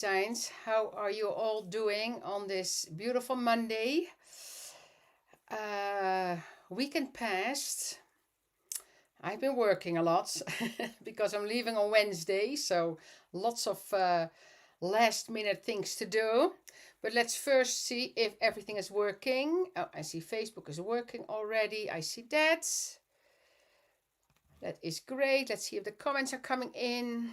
Designs. How are you all doing on this beautiful Monday? Uh, Weekend passed. I've been working a lot because I'm leaving on Wednesday, so lots of last minute things to do. But let's first see if everything is working. Oh, I see Facebook is working already. I see that. That is great. Let's see if the comments are coming in.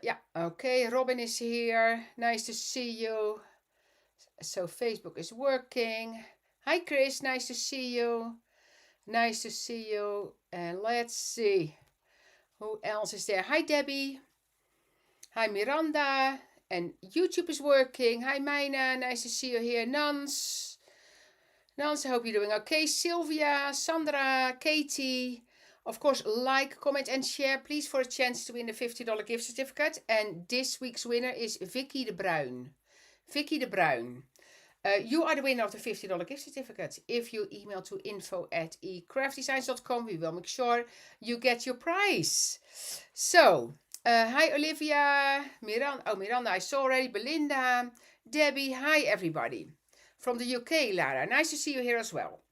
Yeah, okay, Robin is here. Nice to see you. So Facebook is working. Hi Chris, nice to see you. Nice to see you. And let's see who else is there. Hi Debbie. Hi Miranda. And YouTube is working. Hi Mina, nice to see you here. Nans. Nans, I hope you're doing okay. Sylvia, Sandra, Katie. Of course, like, comment, and share, please, for a chance to win the $50 gift certificate. And this week's winner is Vicky de Bruin. Vicky de Bruin. You are the winner of the $50 gift certificate. If you email to info@ecraftdesigns.com, we will make sure you get your prize. So, hi Olivia, Miranda, I saw already, Belinda, Debbie, hi everybody. From the UK, Lara, nice to see you here as well.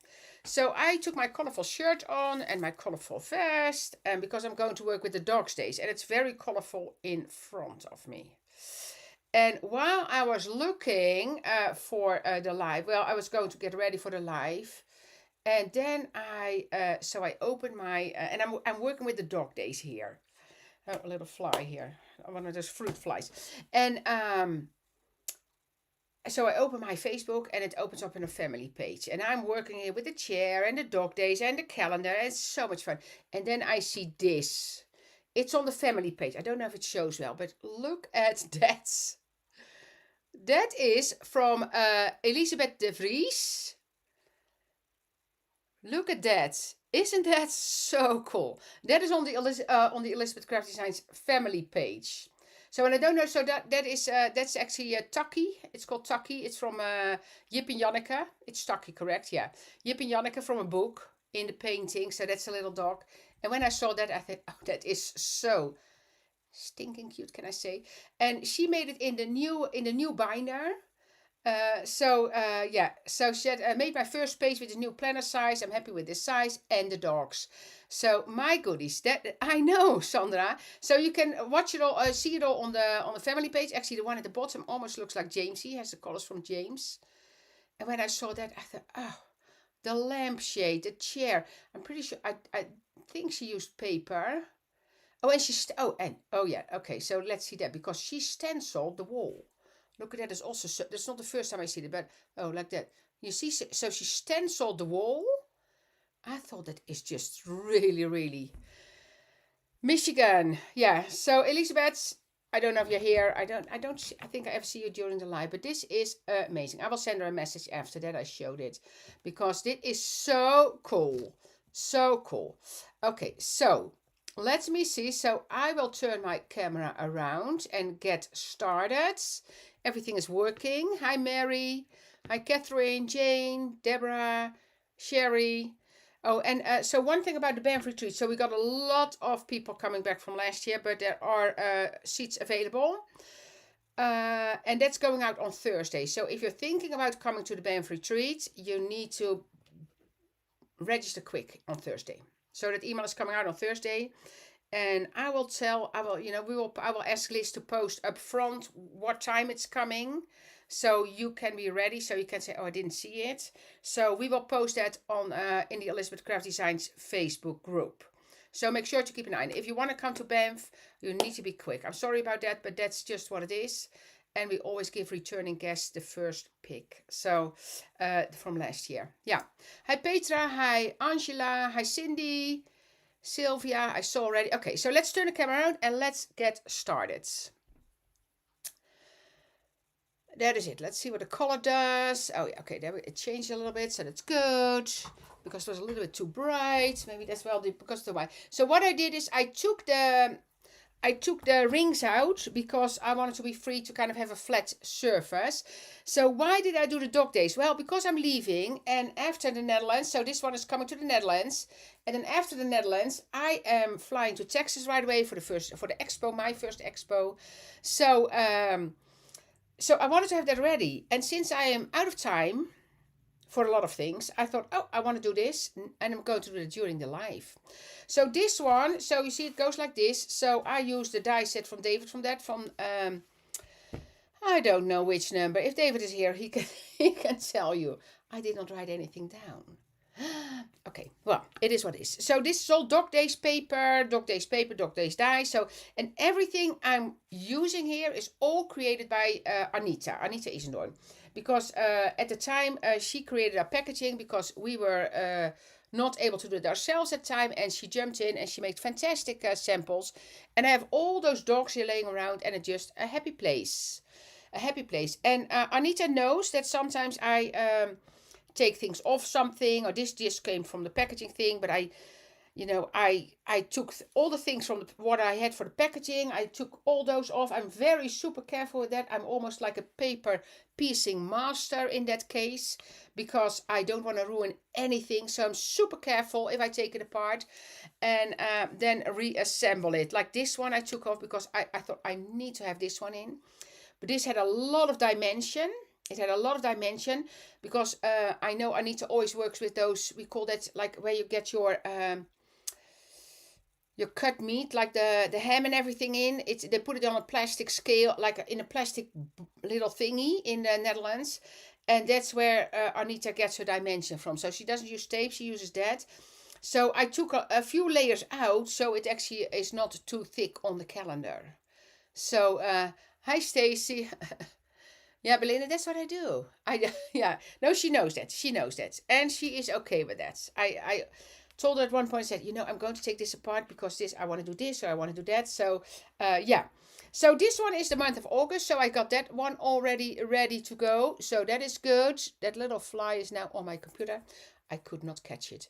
So I took my colorful shirt on and my colorful vest, and because I'm going to work with the Dogs Days, and it's very colorful in front of me. And while I was looking for the live, well, I was going to get ready for the live, and then I opened my and I'm working with the Dog Days here. Oh, a little fly here, one of those fruit flies, and so I open my Facebook and it opens up in a family page. And I'm working here with the chair and the Dog Days and the calendar. And it's so much fun. And then I see this. It's on the family page. I don't know if it shows well, but look at that. That is from Elisabeth de Vries. Look at that. Isn't that so cool? That is on the Elizabeth Craft Designs family page. So, and I don't know, so that's actually Taki. It's called Taki. It's from Jip and Janneke. It's Taki, correct? Yeah. Jip and Janneke from a book in the painting. So that's a little dog. And when I saw that, I thought, oh, that is so stinking cute, can I say? And she made it in the new binder. So she said, made my first page with the new planner size. I'm happy with this size and the dogs. So my goodies, that I know, Sandra. So you can watch it all, see it all on the family page. Actually, the one at the bottom almost looks like James. He has the colors from James. And when I saw that, I thought, oh, the lampshade, the chair. I'm pretty sure. I think she used paper. Oh, and yeah. Okay, so let's see that because she stenciled the wall. Look at that. It's also so, that's not the first time I see it, but oh, like that. You see, so she stenciled the wall. I thought that is just really, really Michigan. Yeah. So Elizabeth, I don't know if you're here. I think I ever see you during the live, but this is amazing. I will send her a message after that I showed it because it is so cool. So cool. Okay, so let me see. So I will turn my camera around and get started. Everything is working. Hi, Mary. Hi, Catherine, Jane, Deborah, Sherry. Oh, and so one thing about the Banff retreat. So we got a lot of people coming back from last year, but there are seats available. And that's going out on Thursday. So if you're thinking about coming to the Banff retreat, you need to register quick on Thursday. So that email is coming out on Thursday. And I will ask Liz to post up front what time it's coming. So you can be ready. So you can say, oh, I didn't see it. So we will post that on in the Elizabeth Craft Designs Facebook group. So make sure to keep an eye on it. If you want to come to Banff, you need to be quick. I'm sorry about that, but that's just what it is. And we always give returning guests the first pick. So from last year. Yeah. Hi Petra. Hi Angela. Hi Cindy. Sylvia, I saw already. Okay, so let's turn the camera around and let's get started. That is it. Let's see what the color does. Oh, yeah, okay, there it changed a little bit, so that's good. Because it was a little bit too bright. Maybe that's because of the white. So what I did is I took the I took the rings out because I wanted to be free to kind of have a flat surface. So why did I do the dog days? Well, because I'm leaving, and after the Netherlands, so this one is coming to the Netherlands, and then after the Netherlands, I am flying to Texas right away for the expo, my first expo. So so I wanted to have that ready, and since I am out of time for a lot of things, I thought, oh, I want to do this, and I'm going to do it during the live. So this one, so you see it goes like this. So I used the die set from David from I don't know which number. If David is here, he can he can tell you. I did not write anything down. Okay, well, it is what it is. So this is all Dog Days paper, Dog Days die. So, and everything I'm using here is all created by Anita Isendoorn. Because at the time she created our packaging because we were not able to do it ourselves at the time, and she jumped in and she made fantastic samples. And I have all those dogs here laying around, and it's just a happy place. A happy place. And Anita knows that sometimes I take things off something, or this just came from the packaging thing, but I took all the things from what I had for the packaging. I took all those off. I'm very super careful with that. I'm almost like a paper piecing master in that case, because I don't want to ruin anything. So I'm super careful if I take it apart, and then reassemble it. Like this one I took off because I thought I need to have this one in. But this had a lot of dimension. It had a lot of dimension because I know Anita always works with those, we call that like where you get your cut meat, like the ham and everything in. They put it on a plastic scale, like in a plastic little thingy in the Netherlands. And that's where Anita gets her dimension from. So she doesn't use tape, she uses that. So I took a few layers out so it actually is not too thick on the calendar. So, hi Stacy. Yeah, Belinda, that's what I do. Yeah, no, she knows that. She knows that. And she is okay with that. I told her at one point, said, I'm going to take this apart because I want to do this or I want to do that. So, yeah. So this one is the month of August. So I got that one already ready to go. So that is good. That little fly is now on my computer. I could not catch it.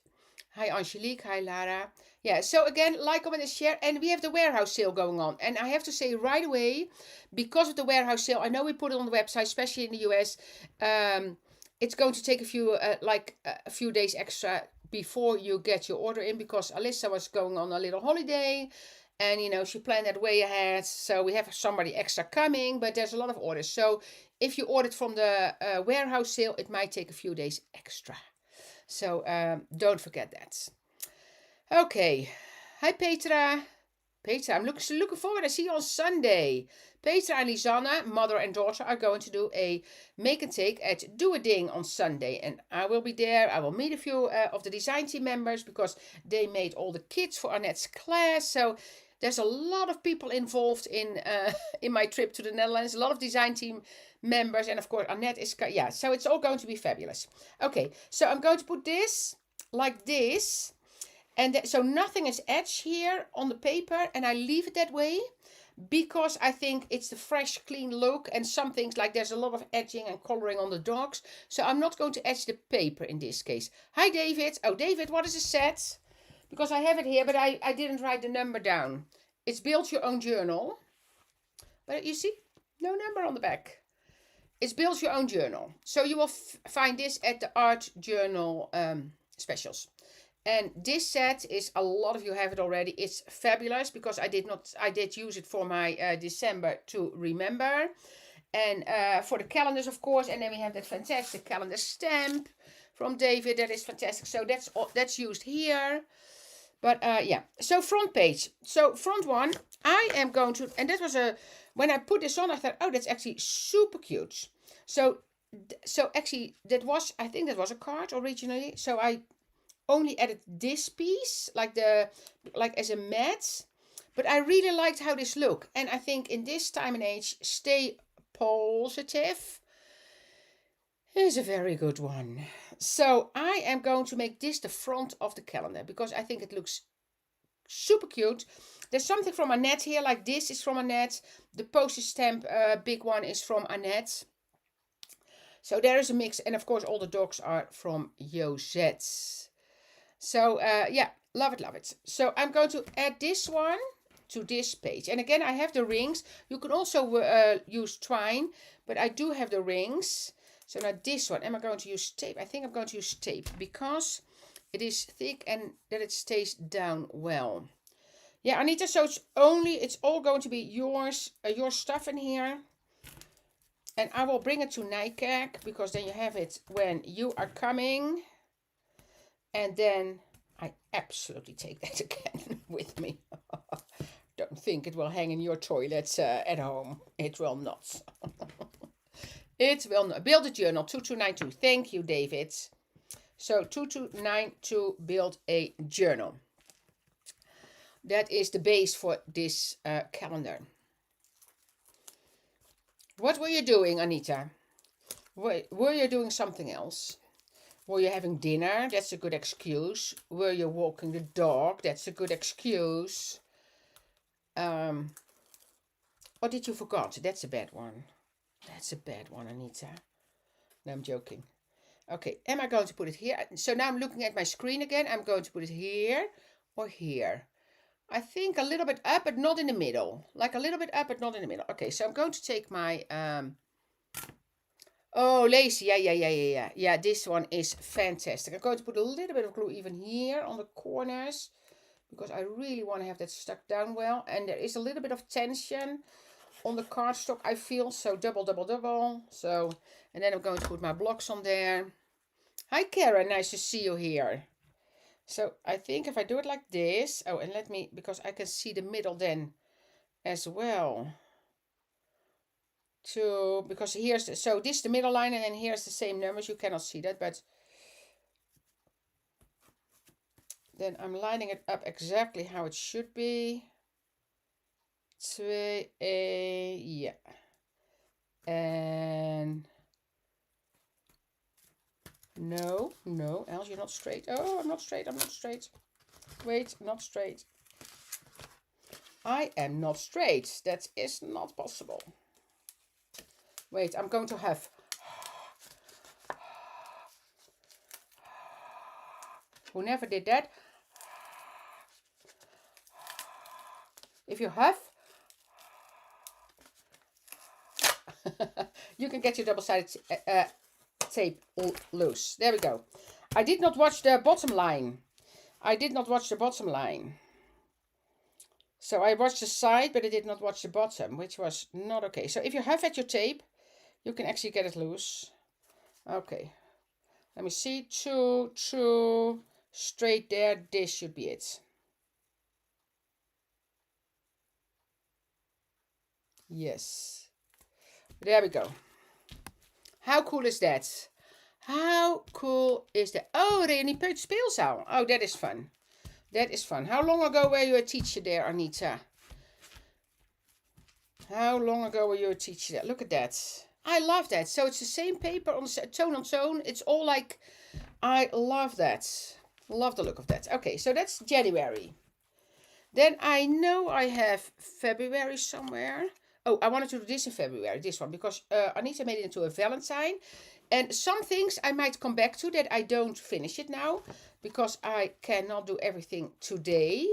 Hi Angelique, hi Lara. Yeah, so again, like, comment and share. And we have the warehouse sale going on. And I have to say right away, because of the warehouse sale, I know we put it on the website, especially in the US. It's going to take a few days extra before you get your order in, because Alyssa was going on a little holiday. And, she planned that way ahead. So we have somebody extra coming, but there's a lot of orders. So if you ordered from the warehouse sale, it might take a few days extra. So don't forget that. Okay. Hi Petra. Petra, I'm looking forward. I see you on Sunday. Petra and Lisanne, mother and daughter, are going to do a make and take at Do a Ding on Sunday. And I will be there. I will meet a few of the design team members because they made all the kits for Annette's class. So there's a lot of people involved in my trip to the Netherlands. A lot of design team members, and of course Annette is, yeah, so it's all going to be fabulous. Okay, so I'm going to put this like this, and so nothing is etched here on the paper, and I leave it that way because I think it's the fresh, clean look, and some things like there's a lot of edging and coloring on the dogs, so I'm not going to etch the paper in this case. Hi David. Oh David, what is a set? Because I have it here, but I didn't write the number down. It's Build Your Own Journal, but you see, no number on the back. It's Build Your Own Journal. So you will find this at the Art Journal specials. And this set is, a lot of you have it already. It's fabulous because I did use it for my December to remember. And for the calendars, of course. And then we have that fantastic calendar stamp from David. That is fantastic. So that's used here. But yeah, so front page. So front one, I am going to, and that was when I put this on, I thought, oh, that's actually super cute. So actually, I think that was a card originally. So I only added this piece, like as a mat. But I really liked how this looked. And I think in this time and age, stay positive is a very good one. So I am going to make this the front of the calendar because I think it looks super cute. There's something from Annette here, like this is from Annette. The postage stamp big one is from Annette. So there is a mix, and of course all the dogs are from Josette. So yeah, love it, love it. So I'm going to add this one to this page. And again, I have the rings. You can also use twine, but I do have the rings. So now this one, am I going to use tape? I think I'm going to use tape because it is thick and that it stays down well. Yeah, Anita, so it's all going to be yours, your stuff in here. And I will bring it to Nijkerk because then you have it when you are coming. And then I absolutely take that again with me. Don't think it will hang in your toilet at home. It will not. It will not. Build a journal, 2292. Thank you, David. So 2292, build a journal. That is the base for this calendar. What were you doing, Anita? Were you doing something else? Were you having dinner? That's a good excuse. Were you walking the dog? That's a good excuse. Or did you forget? That's a bad one. That's a bad one, Anita. No, I'm joking. Okay, am I going to put it here? So now I'm looking at my screen again. I'm going to put it here or here. I think a little bit up, but not in the middle. Like a little bit up, but not in the middle. Okay, so I'm going to take my... Oh, lacy. Yeah. Yeah, this one is fantastic. I'm going to put a little bit of glue even here on the corners, because I really want to have that stuck down well. And there is a little bit of tension on the cardstock, I feel. So double. So, and then I'm going to put my blocks on there. Hi, Karen. Nice to see you here. So I think if I do it like this, oh, and let me, because I can see the middle then as well. Because here's, so this is the middle line, and then here's the same numbers. You cannot see that, but then I'm lining it up exactly how it should be. 2, yeah. And no, else you're not straight. Oh, I'm not straight. Wait, not straight. I am not straight. That is not possible. Wait, I'm going to have... Who never did that? If you have... you can get your double-sided tape loose. There we go. I did not watch the bottom line. So I watched the side, but I did not watch the bottom, which was not okay. So if you have at your tape, you can actually get it loose. Okay. Let me see. 2 straight there. This should be it. Yes. There we go. How cool is that? How cool is that? Oh, René Peut speelzaal. Oh, that is fun. That is fun. How long ago were you a teacher there, Anita? How long ago were you a teacher there? Look at that. I love that. So it's the same paper on tone on tone. It's all like, I love that. Love the look of that. Okay, so that's January. Then I know I have February somewhere. Oh, I wanted to do this in February, this one, because Anita made it into a Valentine. And some things I might come back to that I don't finish it now, because I cannot do everything today.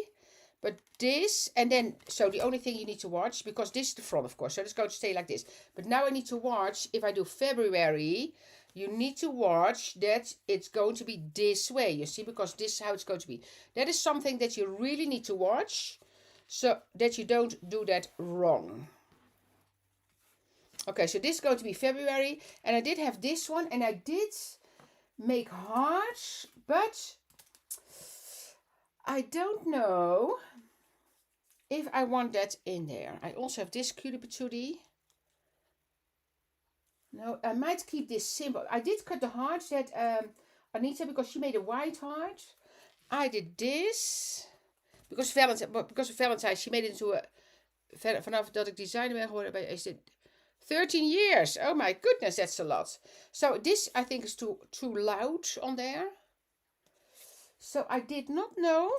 But this, and then, so the only thing you need to watch, because this is the front, of course, so it's going to stay like this. But now I need to watch, if I do February, you need to watch that it's going to be this way, you see, because this is how it's going to be. That is something that you really need to watch, so that you don't do that wrong. Okay, so this is going to be February, and I did have this one, and I did make hearts, but I don't know if I want that in there. I also have this cutie patootie. No, I might keep this simple. I did cut the hearts that Anita, because she made a white heart. I did this because of Valentine, she made it into a. Vanaf dat ik designer ben geworden, is it 13 years. Oh my goodness, that's a lot. So this I think is too loud on there. So I did not know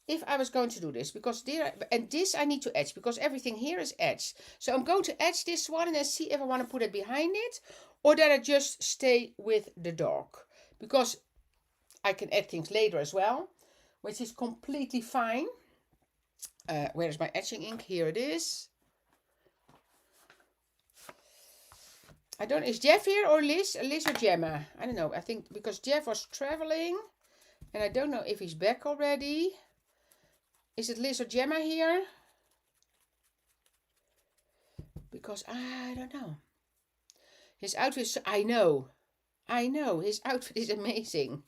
if I was going to do this, because this I need to edge, because everything here is edged. So I'm going to edge this one and then see if I want to put it behind it, or that I just stay with the dog, because I can add things later as well, which is completely fine. Where's my etching ink? Here it is. I don't know, is Jeff here or Liz? Liz or Gemma? I don't know. I think because Jeff was traveling and I don't know if he's back already. Is it Liz or Gemma here? Because I don't know. His outfit, I know, his outfit is amazing.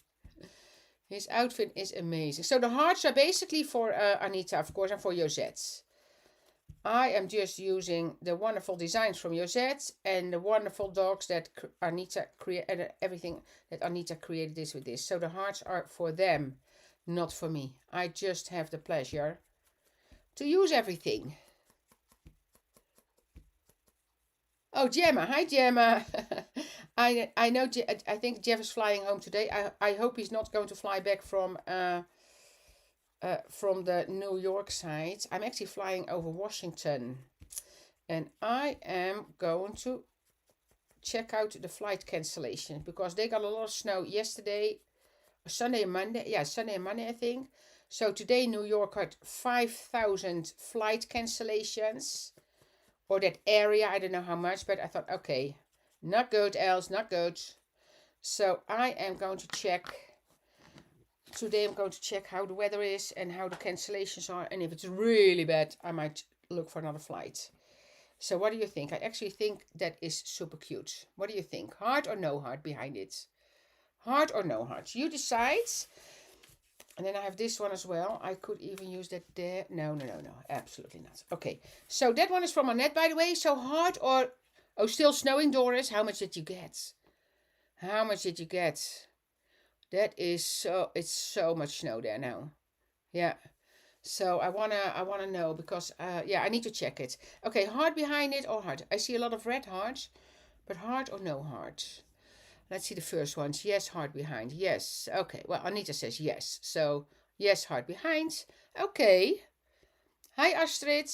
His outfit is amazing. So the hearts are basically for Anita, of course, and for Josette. I am just using the wonderful designs from Josette and the wonderful dogs that Anita created, everything that Anita created this with this. So the hearts are for them, not for me. I just have the pleasure to use everything. Oh, Gemma. Hi, Gemma. I know, I think Jeff is flying home today. I hope he's not going to fly back from the New York side. I'm actually flying over Washington. And I am going to check out the flight cancellation because they got a lot of snow yesterday, Sunday and Monday. Yeah, Sunday and Monday, I think. So today New York had 5,000 flight cancellations. Or that area, I don't know how much, but I thought, okay, not good, Els, not good. So I am going to check. Today I'm going to check how the weather is and how the cancellations are. And if it's really bad, I might look for another flight. So what do you think? I actually think that is super cute. What do you think? Heart or no heart behind it? Heart or no heart? You decide. And then I have this one as well. I could even use that there. No, absolutely not. Okay, so that one is from Annette, by the way. So heart or... Oh, still snowing, Doris. How much did you get? How much did you get? That is so... It's so much snow there now. Yeah. So I wanna know because yeah, I need to check it. Okay, heart behind it or heart? I see a lot of red hearts, but heart or no heart? Let's see the first ones. Yes, heart behind. Yes. Okay. Well, Anita says yes. So, yes, heart behind. Okay. Hi, Astrid.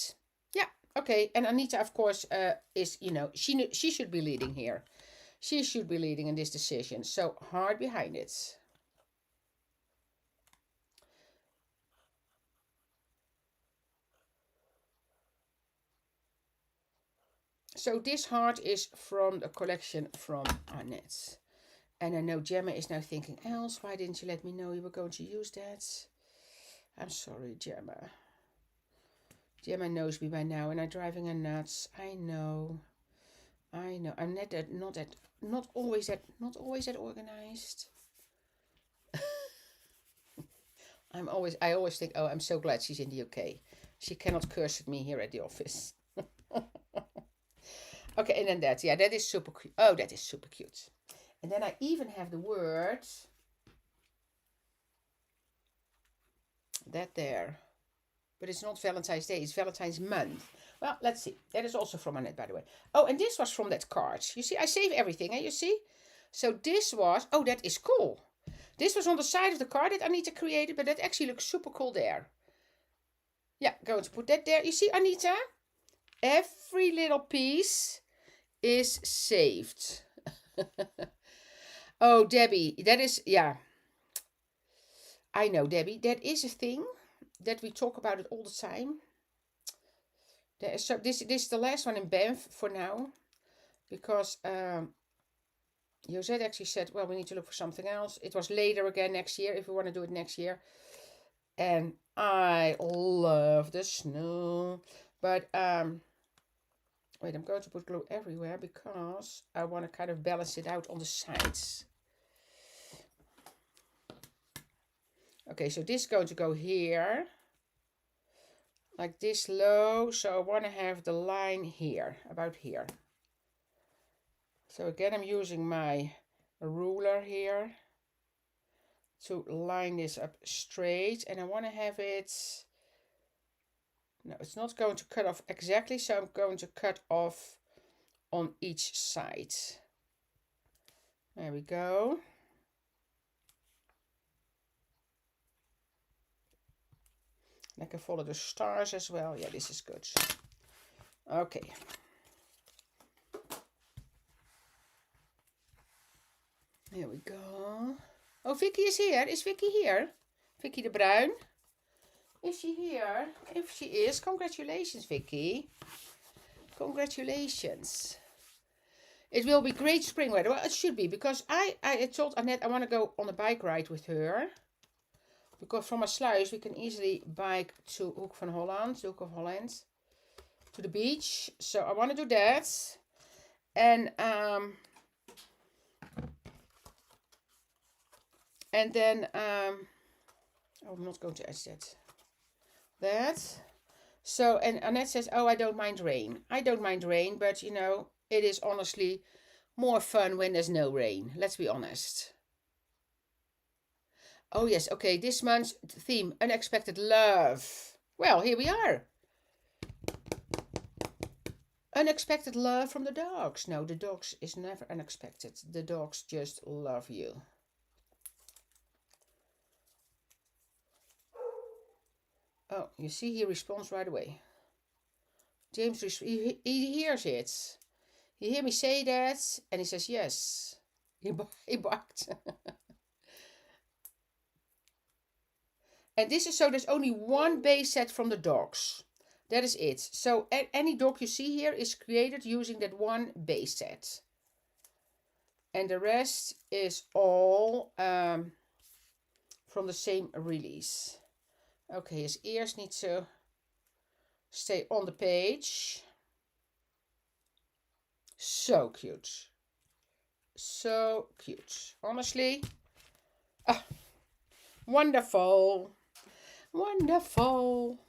Yeah. Okay. And Anita, of course, is, you know, she should be leading here. She should be leading in this decision. So, heart behind it. So, this heart is from the collection from Annette. And I know Gemma is now thinking, Els, why didn't you let me know you were going to use that? I'm sorry, Gemma. Gemma knows me by now and I'm driving her nuts. I know. I'm not always that organized. I always think, oh, I'm so glad she's in the UK. She cannot curse at me here at the office. Okay, and then that, yeah, that is super cute. Oh, that is super cute. And then I even have the word. That there. But it's not Valentine's Day, it's Valentine's month. Well, let's see. That is also from Annette, by the way. Oh, and this was from that card. You see, I save everything, you see? So this was, oh, that is cool. This was on the side of the card that Anita created, but that actually looks super cool there. Yeah, going to put that there. You see, Anita? Every little piece is saved. Oh, Debbie, that is, yeah. I know, Debbie, that is a thing that we talk about it all the time. So this is the last one in Banff for now, because Josette actually said, well, we need to look for something else. It was later again next year, if we want to do it next year. And I love the snow. But, wait, I'm going to put glue everywhere because I want to kind of balance it out on the sides. Okay, so this is going to go here. Like this low. So I want to have the line here, about here. So again, I'm using my ruler here to line this up straight. And I want to have it... No, it's not going to cut off exactly. So I'm going to cut off on each side. There we go. I can follow the stars as well. Yeah, this is good. Okay. Here we go. Oh, Vicky is here. Is Vicky here? Vicky de Bruin. Is she here? If she is, congratulations, Vicky. Congratulations. It will be great spring weather. Well, it should be, because I told Annette I want to go on a bike ride with her. Because from Maasluis we can easily bike to Hoek of Holland, to the beach. So I want to do that. And then I'm not going to add that. So, and Annette says, oh, I don't mind rain. I don't mind rain, but you know, it is honestly more fun when there's no rain. Let's be honest. Oh yes, okay, this month's theme, unexpected love. Well, here we are. Unexpected love from the dogs. No, the dogs is never unexpected. The dogs just love you. Oh, you see, he responds right away. James, he hears it. He hears me say that, and he says yes. He barked. And this is so there's only one base set from the dogs. That is it. So any dog you see here is created using that one base set. And the rest is all from the same release. Okay, his ears need to stay on the page. So cute. So cute. Honestly. Wonderful. Wonderful.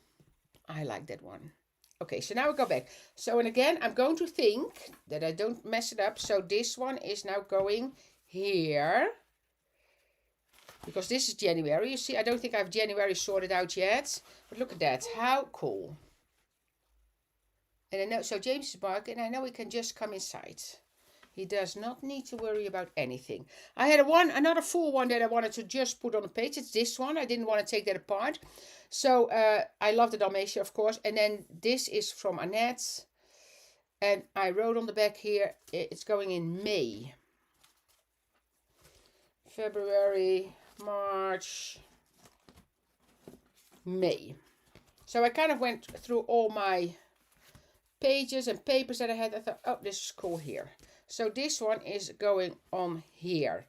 I like that one. Okay, so now we go back. So, and again, I'm going to think that I don't mess it up. So this one is now going here. Because this is January. You see, I don't think I have January sorted out yet. But look at that. How cool. And I know, so James is barking, and I know he can just come inside. He does not need to worry about anything. I had another full one that I wanted to just put on the page. It's this one. I didn't want to take that apart. So I love the Dalmatia, of course. And then this is from Annette. And I wrote on the back here, it's going in May. February, March, May. So I kind of went through all my pages and papers that I had. I thought, oh, this is cool here. So this one is going on here.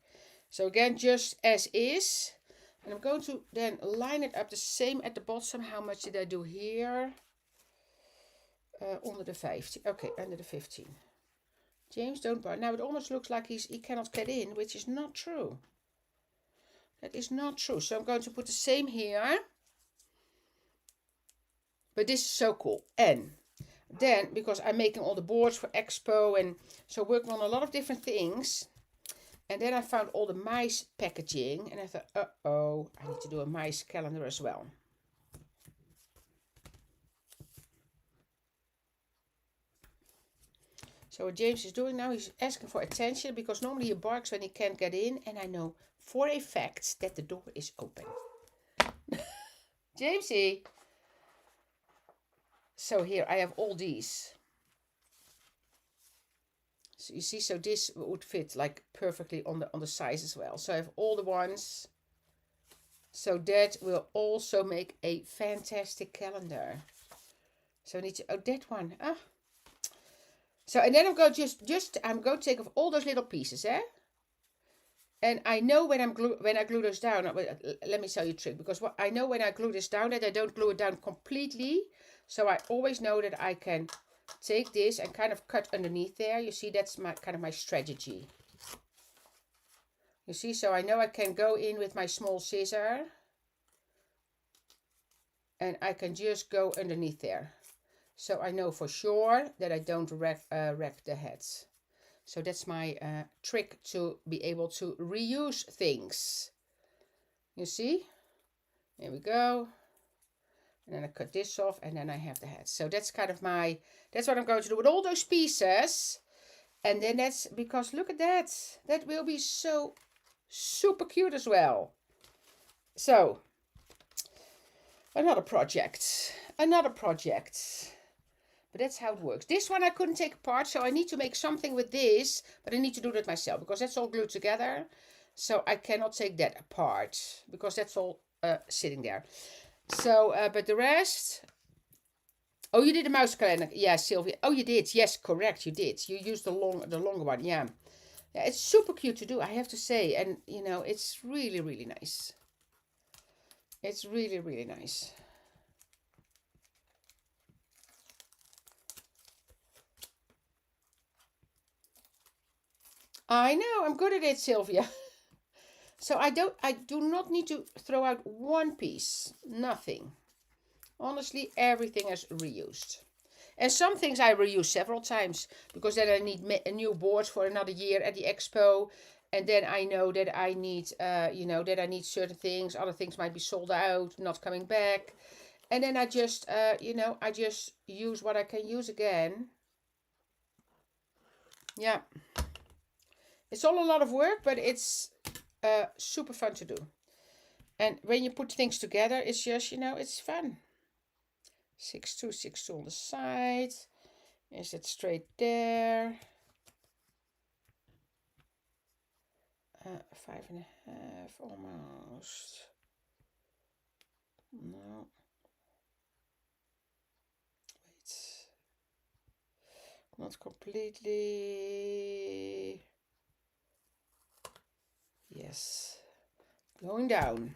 So again, just as is. And I'm going to then line it up the same at the bottom. How much did I do here? Under the 15. Okay, under the 15. James, don't bite. Now it almost looks like he cannot get in, which is not true. That is not true. So I'm going to put the same here. But this is so cool. And then, because I'm making all the boards for Expo and so working on a lot of different things. And then I found all the mice packaging and I thought, uh-oh, I need to do a mice calendar as well. So what James is doing now, he's asking for attention because normally he barks when he can't get in. And I know for a fact that the door is open. Jamesy. So here I have all these. So you see, so this would fit like perfectly on the size as well. So I have all the ones. So that will also make a fantastic calendar. So I need to, oh, that one. Ah. So, and then I'm going I'm going to take off all those little pieces, eh? And I know when I glue those down, let me tell you a trick, because what I know when I glue this down that I don't glue it down completely. So I always know that I can take this and kind of cut underneath there. You see, that's kind of my strategy. You see, so I know I can go in with my small scissor. And I can just go underneath there. So I know for sure that I don't wreck the heads. So that's my trick to be able to reuse things. You see? There we go. And then I cut this off and then I have the head. So that's kind of that's what I'm going to do with all those pieces. And then that's because look at that. That will be so super cute as well. So another project. But that's how it works. This one I couldn't take apart, so I need to make something with this, but I need to do that myself because that's all glued together. So I cannot take that apart because that's all sitting there. So, but the rest. Oh, you did a mouse calendar. Yeah, Sylvia. Oh, you did. Yes, correct. You did. You used the longer one. Yeah. Yeah, it's super cute to do, I have to say. And, you know, it's really, really nice. It's really, really nice. I know, I'm good at it, Sylvia. So I do not need to throw out one piece. Nothing. Honestly, everything is reused. And some things I reuse several times because then I need a new board for another year at the expo. And then I know that I need, that I need certain things. Other things might be sold out, not coming back. And then I just, I just use what I can use again. Yeah. It's all a lot of work, but it's super fun to do. And when you put things together, it's just, it's fun. 6-2, 6-2 on the side. Is it straight there? 5.5 almost. No. Wait. Not completely. Yes. Going down.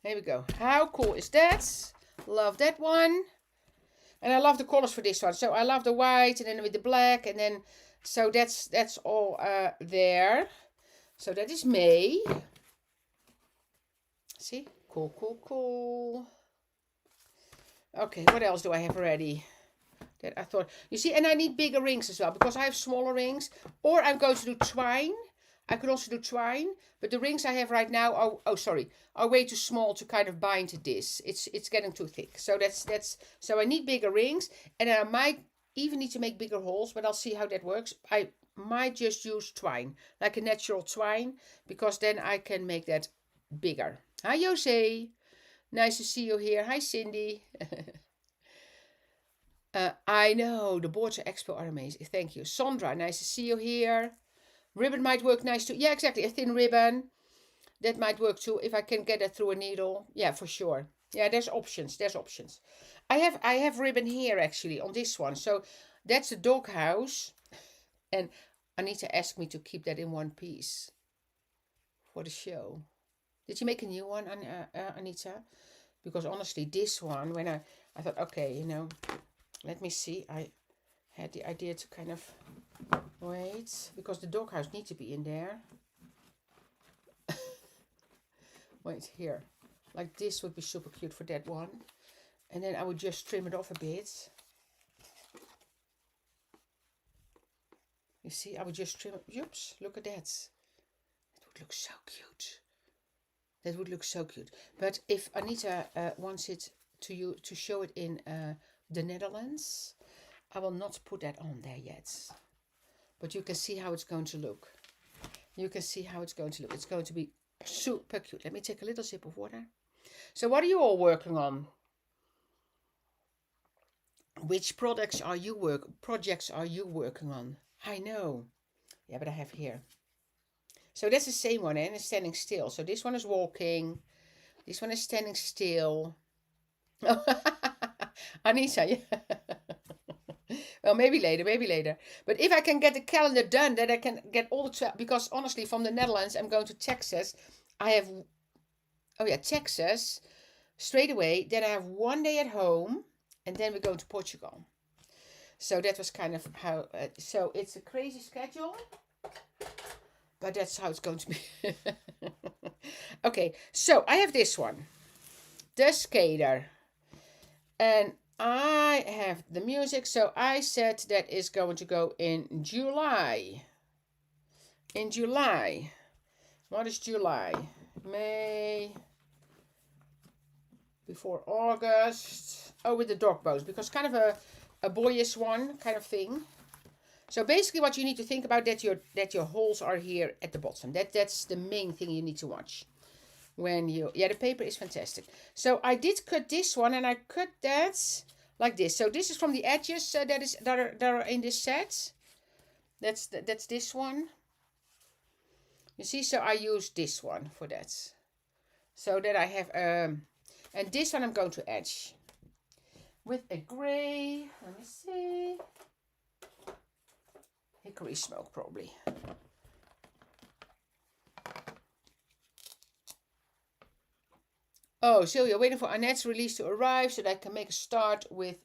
Here we go. How cool is that? Love that one. And I love the colors for this one. So I love the white and then with the black. And then, so that's all there. So that is May. See? Cool, cool, cool. Okay, what else do I have ready? That I thought, you see, and I need bigger rings as well because I have smaller rings. Or I'm going to do twine. I could also do twine, but the rings I have right now are way too small to kind of bind to this. It's getting too thick. So so I need bigger rings, and I might even need to make bigger holes, but I'll see how that works. I might just use twine, like a natural twine, because then I can make that bigger. Hi Jose, nice to see you here. Hi Cindy. I know the boards at Expo are amazing. Thank you, Sandra. Nice to see you here. Ribbon might work nice too. Yeah, exactly. A thin ribbon. That might work too if I can get it through a needle. Yeah, for sure. Yeah, there's options. There's options. I have ribbon here actually on this one. So that's a Doghouse. And Anita asked me to keep that in one piece for the show. Did you make a new one, Anita? Because honestly, this one, when I thought, okay, let me see. I had the idea to kind of wait, because the Doghouse needs to be in there. Wait, here. Like this would be super cute for that one. And then I would just trim it off a bit. You see, I would just trim it. Oops, look at that. It would look so cute. That would look so cute. But if Anita wants it to show it in the Netherlands, I will not put that on there yet. But you can see how it's going to look. You can see how it's going to look. It's going to be super cute. Let me take a little sip of water. So what are you all working on? Which projects are you working on? I know. Yeah, but I have here. So that's the same one, and it's standing still. So this one is walking. This one is standing still. Anissa, yeah. Well, maybe later. But if I can get the calendar done, then I can get all the because honestly, from the Netherlands, I'm going to Texas. I have, Texas straight away. Then I have one day at home, and then we're going to Portugal. So that was kind of how. So it's a crazy schedule, but that's how it's going to be. Okay, so I have this one, the skater, and I have the music. So I said that is going to go in July. In July. What is July? May. Before August. Oh, with the dog bows, because kind of a boyish one kind of thing. So basically what you need to think about that your holes are here at the bottom. That's the main thing you need to watch. When the paper is fantastic. So I did cut this one, and I cut that like this. So this is from the edges that are in this set. That's this one. You see, so I use this one for that. So that I have And this one I'm going to edge with a grey, let me see, hickory smoke probably. Oh, Sylvia, waiting for Annette's release to arrive so that I can make a start with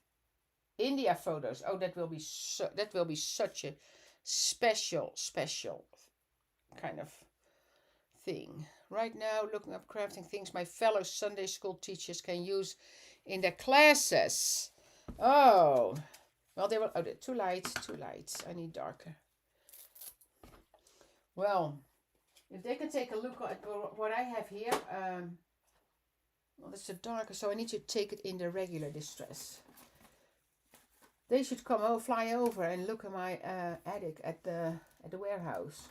India photos. Oh, that will be such a special kind of thing. Right now, looking up crafting things my fellow Sunday school teachers can use in their classes. Oh, well, they will. Oh, too light. I need darker. Well, if they can take a look at what I have here. Well, that's a darker, so I need to take it in the regular distress. They should come fly over and look at my attic at the warehouse.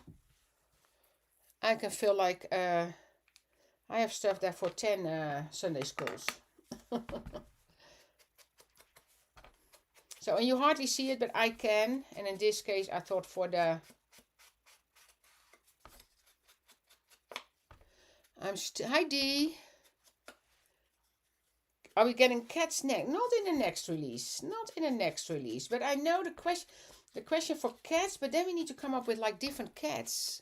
I can feel like I have stuff there for 10 Sunday schools. So, and you hardly see it, but I can. And in this case, I thought for the... Hi, Dee. Are we getting cats next? Not in the next release. Not in the next release. But I know the question for cats, but then we need to come up with like different cats.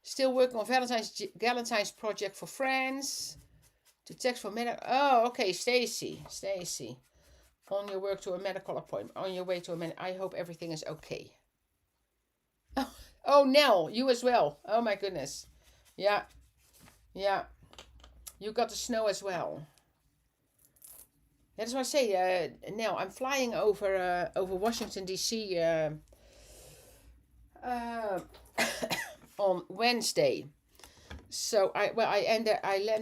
Still working on Valentine's project for friends. To text for medical. Oh, okay, Stacy. On your work to a medical appointment. On your way to a medical. I hope everything is okay. Oh, Nell, you as well. Oh my goodness. Yeah. You got the snow as well. That's what I say. Nell, I'm flying over Washington D.C. On Wednesday. So I land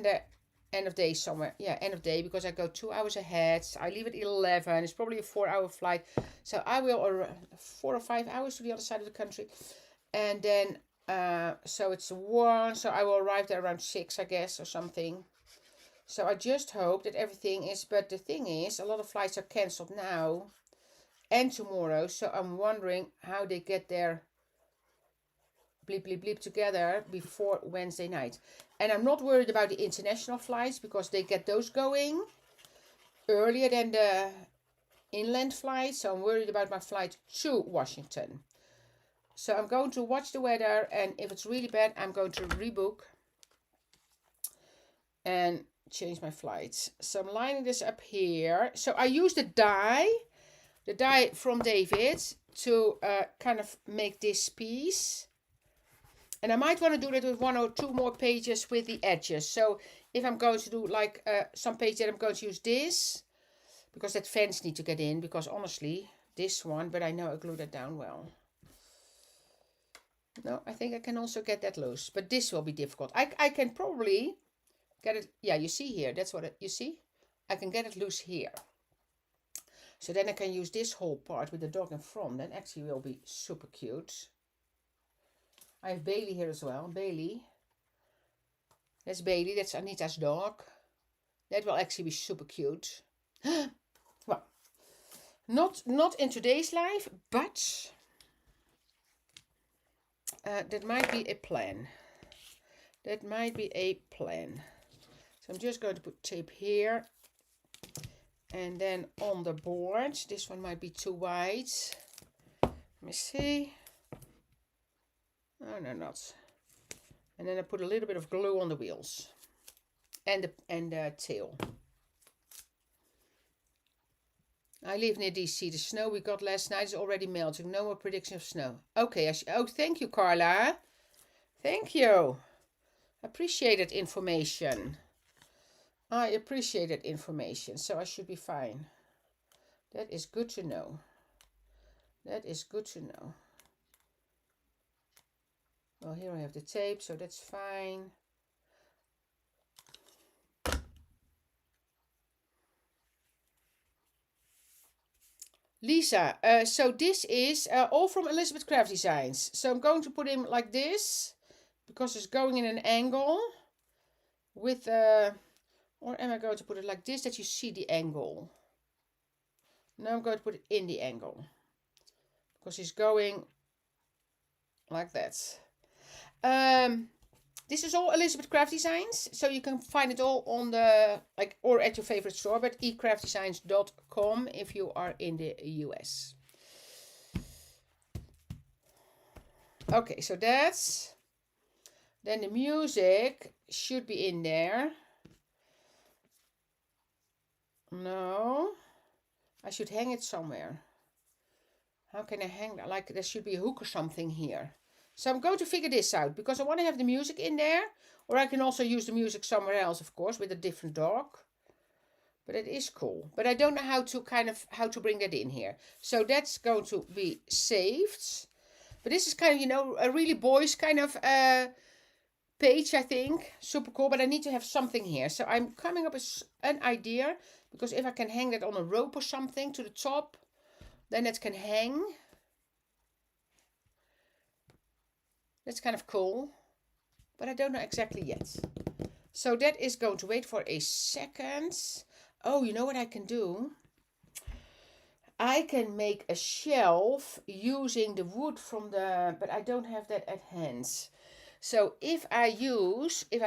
there end of day somewhere. Yeah, end of day, because I go 2 hours ahead. I leave at 11. It's probably a 4-hour flight. So I will 4 or 5 hours to the other side of the country. And then so it's 1. So I will arrive there around 6, I guess, or something. So I just hope that everything is, but the thing is, a lot of flights are cancelled now and tomorrow. So I'm wondering how they get their bleep together before Wednesday night. And I'm not worried about the international flights, because they get those going earlier than the inland flights. So I'm worried about my flight to Washington. So I'm going to watch the weather, and if it's really bad, I'm going to rebook and change my flights. So I'm lining this up here. So I use the die from David to kind of make this piece. And I might want to do that with 1 or 2 more pages with the edges. So if I'm going to do like some pages, that I'm going to use this, because that fence need to get in, because honestly, this one, but I know I glued that down well. No, I think I can also get that loose, but this will be difficult. I can probably get it. Yeah, you see here, that's what you see. I can get it loose here. So then I can use this whole part with the dog in front. That actually will be super cute. I have Bailey here as well. Bailey. That's Bailey. That's Anita's dog. That will actually be super cute. Well, not in today's life, but that might be a plan. So I'm just going to put tape here. And then on the board, this one might be too wide. Let me see. Oh, no, not. And then I put a little bit of glue on the wheels and the tail. I live near DC. The snow we got last night is already melting. No more prediction of snow. Okay. Oh, thank you, Carla. Thank you. Appreciated information. I appreciated information. So I should be fine. That is good to know. Well, here I have the tape, so that's fine. Lisa, so this is all from Elizabeth Craft Designs. So I'm going to put him like this, because it's going in an angle with, or am I going to put it like this, that you see the angle? No, I'm going to put it in the angle, because he's going like that. This is all Elizabeth Craft Designs, so you can find it all on the, like, or at your favorite store, but ecraftdesigns.com if you are in the US. Okay, so that's, then the music should be in there. No, I should hang it somewhere. How can I hang that? Like, there should be a hook or something here. So I'm going to figure this out, because I want to have the music in there, or I can also use the music somewhere else, of course, with a different dog. But it is cool. But I don't know how to bring that in here. So that's going to be saved. But this is kind of, you know, a really boys kind of page, I think. Super cool. But I need to have something here. So I'm coming up with an idea. Because if I can hang that on a rope or something to the top, then it can hang. That's kind of cool. But I don't know exactly yet. So that is going to wait for a second. Oh, you know what I can do? I can make a shelf using the wood from the, but I don't have that at hand. So if I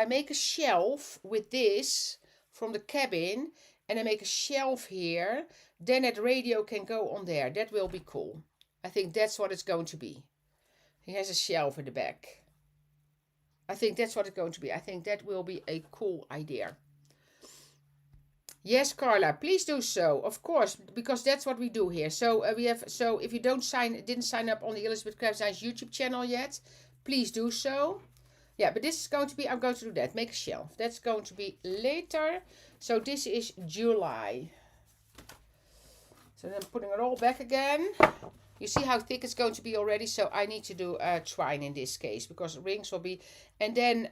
make a shelf with this from the cabin, and I make a shelf here, then that radio can go on there. That will be cool. I think that's what it's going to be. He has a shelf in the back. I think that's what it's going to be. I think that will be a cool idea. Yes, Carla, please do so. Of course, because that's what we do here. So if you didn't sign up on the Elizabeth Craft Designs YouTube channel yet, please do so. Yeah, but this is going to be, I'm going to do that. Make a shelf. That's going to be later. So this is July. So then I'm putting it all back again. You see how thick it's going to be already. So I need to do twine in this case, because rings will be, and then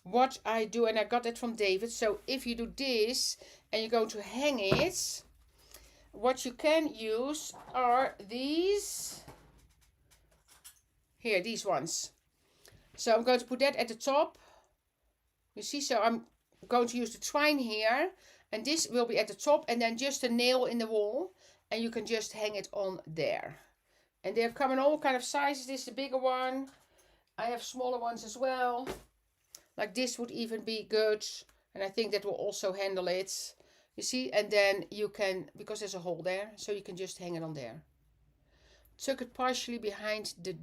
what I do, and I got that from David. So if you do this and you're going to hang it, what you can use are these. Here, these ones. So I'm going to put that at the top. You see, so I'm going to use the twine here, and this will be at the top, and then just a nail in the wall, and you can just hang it on there. And they come in all kind of sizes. This is the bigger one. I have smaller ones as well. Like this would even be good. And I think that will also handle it. You see, and then you can, because there's a hole there, so you can just hang it on there. Tuck it partially behind the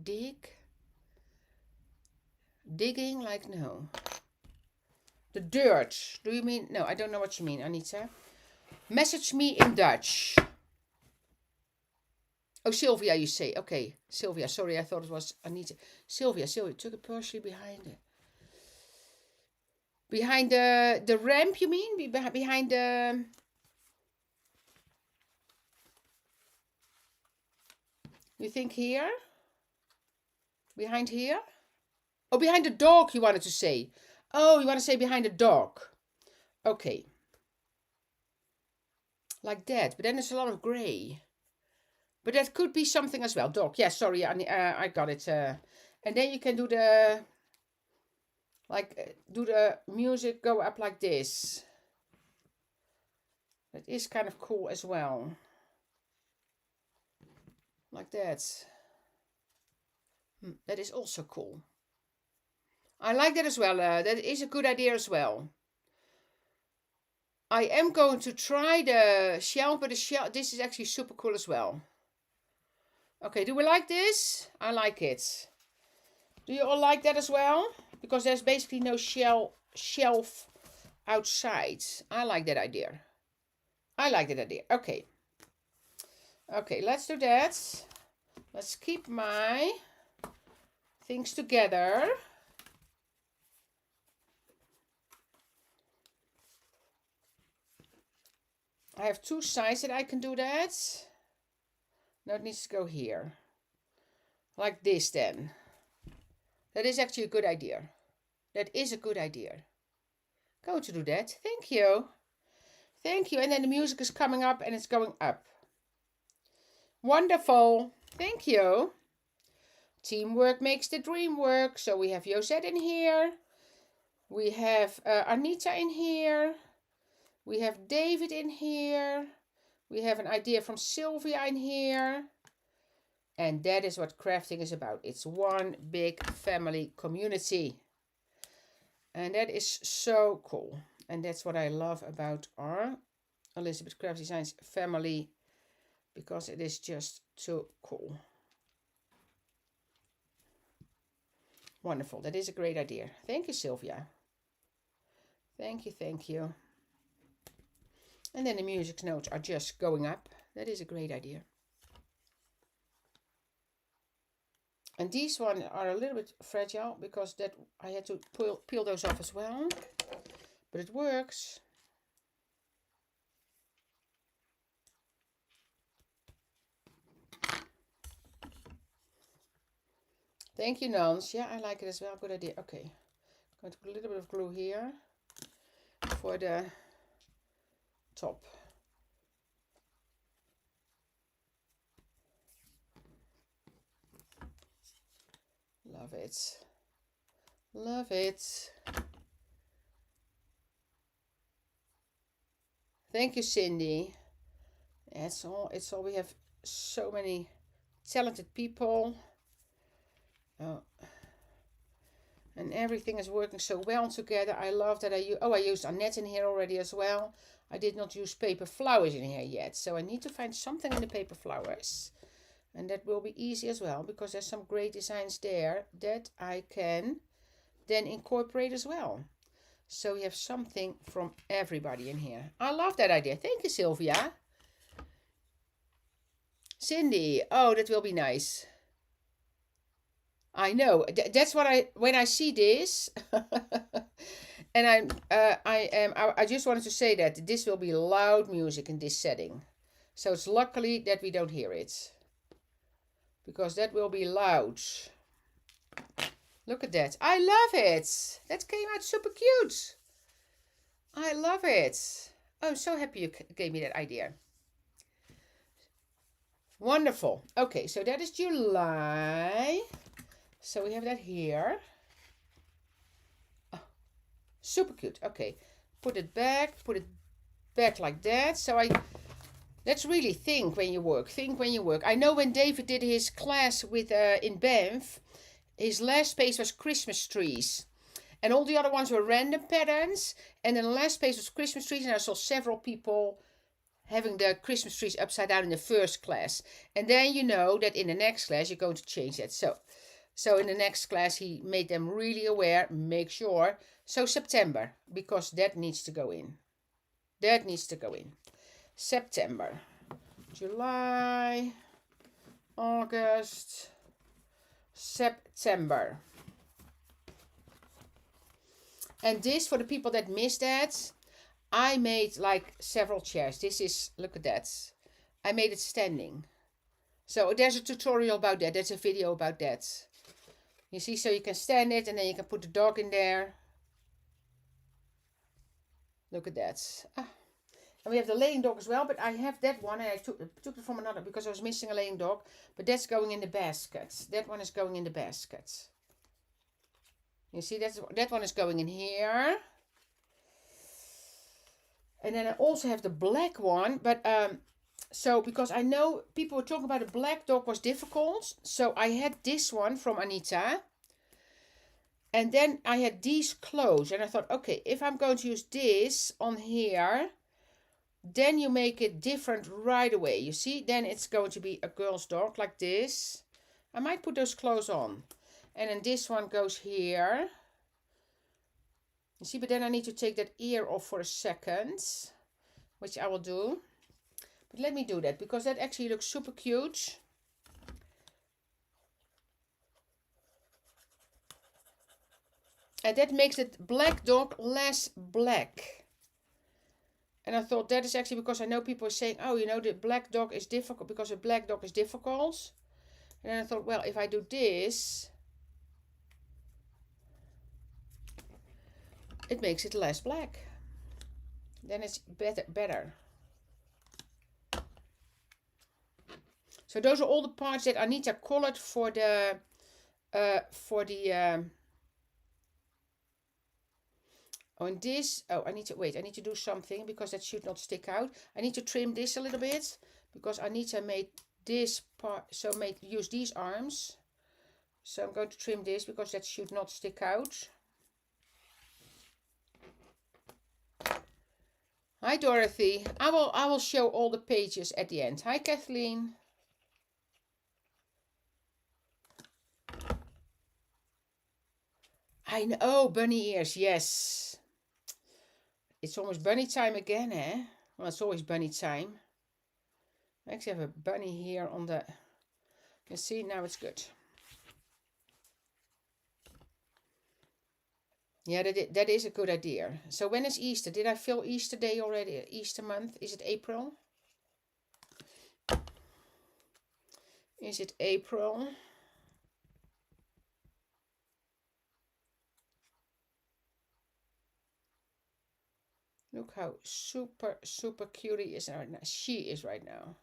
digging, like, no. The dirt. Do you mean? No, I don't know what you mean, Anita. Message me in Dutch. Oh, Sylvia, you say. Okay, Sylvia. Sorry, I thought it was Anita. Sylvia, took it partially behind it. Behind the ramp, you mean? Behind the... You think here? Behind here? Oh, behind the dog, you wanted to say. Oh, you want to say behind the dog. Okay. Like that. But then there's a lot of grey. But that could be something as well. Dog. Yeah, sorry. I got it. And then you can do the... Like, do the music go up like this. That is kind of cool as well. Like that. That is also cool. I like that as well. That is a good idea as well. I am going to try the shelf, but this is actually super cool as well. Okay, do we like this? I like it. Do you all like that as well? Because there's basically no shelf outside. I like that idea. I like that idea. Okay. Okay, let's do that. Let's keep my things together. I have two sides that I can do that. Now it needs to go here. Like this then. That is actually a good idea. That is a good idea. Going to do that. Thank you. Thank you. And then the music is coming up and it's going up. Wonderful. Thank you. Teamwork makes the dream work. So we have Josette in here. We have Anita in here. We have David in here. We have an idea from Sylvia in here. And that is what crafting is about. It's one big family community. And that is so cool. And that's what I love about our Elizabeth Craft Designs family, because it is just too cool. Wonderful. That is a great idea. Thank you, Sylvia. Thank you, thank you. And then the music notes are just going up. That is a great idea. And these ones are a little bit fragile because that I had to peel those off as well. But it works. Thank you, Nance. Yeah, I like it as well. Good idea. Okay. I'm going to put a little bit of glue here for the top. Love it. Love it. Thank you, Cindy. It's all. We have so many talented people. Oh. And everything is working so well together. I love that I used Annette in here already as well. I did not use paper flowers in here yet. So I need to find something in the paper flowers. And that will be easy as well, because there's some great designs there that I can then incorporate as well. So we have something from everybody in here. I love that idea. Thank you, Sylvia. Cindy, oh, that will be nice. I know. That's what when I see this, and I just wanted to say that this will be loud music in this setting. So it's luckily that we don't hear it, because that will be loud. Look at that. I love it. That came out super cute. I love it. Oh, I'm so happy you gave me that idea. Wonderful. Okay, so that is July. So we have that here. Oh, super cute. Okay, put it back like that. So let's really think when you work. Think when you work. I know when David did his class with in Banff, his last space was Christmas trees. And all the other ones were random patterns. And then the last space was Christmas trees. And I saw several people having the Christmas trees upside down in the first class. And then you know that in the next class, you're going to change that. So in the next class, he made them really aware, make sure. So September, because that needs to go in. That needs to go in. September, July, August, September. And this, for the people that missed that, I made like several chairs. This is, look at that. I made it standing. So there's a tutorial about that. There's a video about that. You see, so you can stand it and then you can put the dog in there. Look at that. Ah. And we have the laying dog as well, but I have that one and I took it from another because I was missing a laying dog. But that's going in the basket. That one is going in the basket. You see, that one is going in here. And then I also have the black one, but so because I know people were talking about the black dog was difficult, so I had this one from Anita. And then I had these clothes, and I thought, okay, if I'm going to use this on here, then you make it different right away. You see, then it's going to be a girl's dog like this. I might put those clothes on. And then this one goes here. You see, but then I need to take that ear off for a second, which I will do. But let me do that, because that actually looks super cute. And that makes the black dog less black. And I thought that is actually because I know people are saying, oh, you know, the black dog is difficult because a black dog is difficult. And then I thought, well, if I do this, it makes it less black. Then it's better. So those are all the parts that Anita colored for the on this. Oh, I need to do something because that should not stick out. I need to trim this a little bit because Anita made this part, so use these arms. So I'm going to trim this because that should not stick out. Hi Dorothy. I will show all the pages at the end. Hi Kathleen. I know. Oh, bunny ears. Yes. It's almost bunny time again, eh? Well, it's always bunny time. I actually have a bunny here on the... You see, now it's good. Yeah, that is a good idea. So when is Easter? Did I fill Easter day already? Easter month? Is it April? Is it April? Look how super, super cute he is right now. She is right now.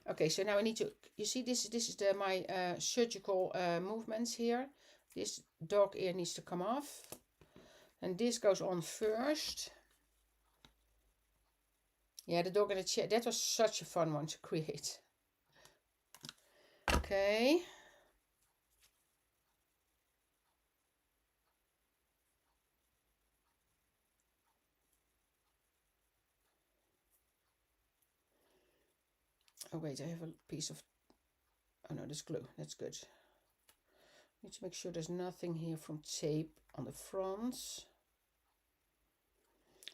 Okay, so now I need to, you see this is my surgical movements here. This dog ear needs to come off. And this goes on first. Yeah, the dog in the chair. That was such a fun one to create. Okay. Oh wait, I have a piece of, oh no, that's glue. That's good. Need to make sure there's nothing here from tape on the front.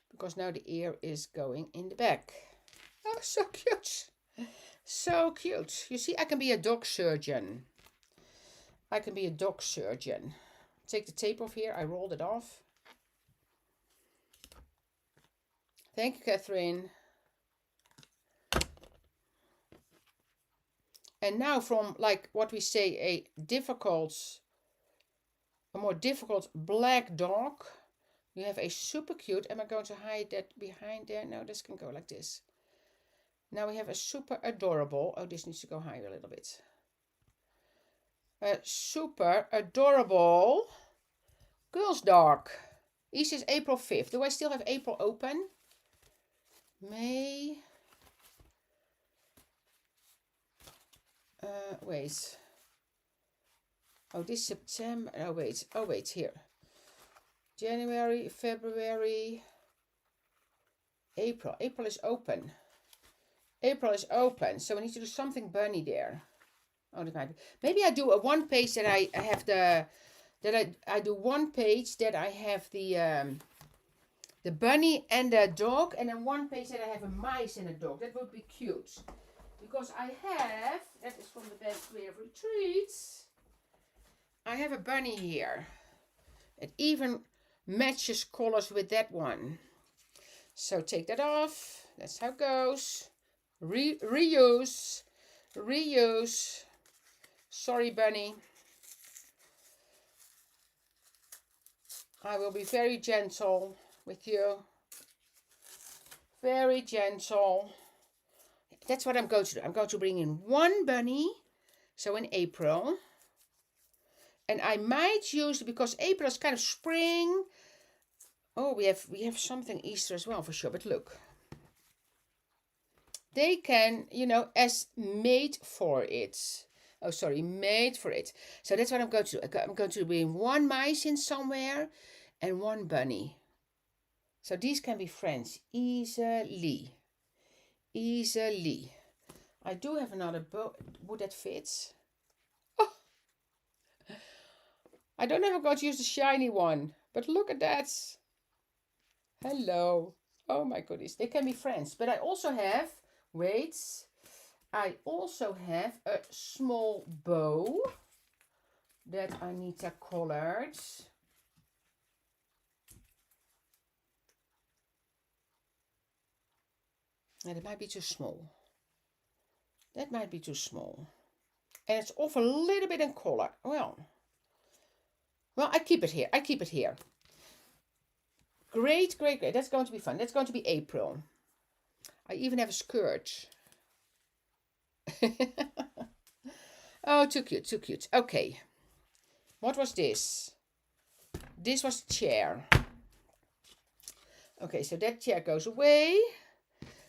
Because now the ear is going in the back. Oh, so cute. So cute. You see, I can be a dog surgeon. I can be a dog surgeon. Take the tape off here. I rolled it off. Thank you, Catherine. And now from, like what we say, a more difficult black dog, you have a super cute, am I going to hide that behind there? No, this can go like this. Now we have a super adorable, oh, this needs to go higher a little bit. A super adorable girl's dog. Easter is April 5th. Do I still have April open? May. Wait. Oh, this September. Oh, wait, here. January, February, April. April is open. April is open, so we need to do something bunny there. Oh, that might be. Maybe I do a one page that I have I do one page that I have the bunny and the dog, and then one page that I have a mice and a dog. That would be cute. Because I have, that is from the Best Way of Retreats, I have a bunny here. It even matches colors with that one. So take that off. That's how it goes. Reuse. Reuse. Sorry, bunny. I will be very gentle with you. Very gentle. That's what I'm going to do. I'm going to bring in one bunny. So in April. And I might use, because April is kind of spring. Oh, we have something Easter as well for sure. But look. They can, you know, as made for it. Oh, sorry, made for it. So that's what I'm going to do. I'm going to bring one mice in somewhere and one bunny. So these can be friends easily. Easily. I do have another bow. Would that fit? Oh. I don't know if I'm going to use the shiny one, but look at that. Hello. Oh my goodness. They can be friends. But I also have, wait, I also have a small bow that Anita colored. And it might be too small. That might be too small. And it's off a little bit in color. Well, I keep it here. I keep it here. Great, great, great. That's going to be fun. That's going to be April. I even have a skirt. Oh, too cute, too cute. Okay. What was this? This was the chair. Okay, so that chair goes away.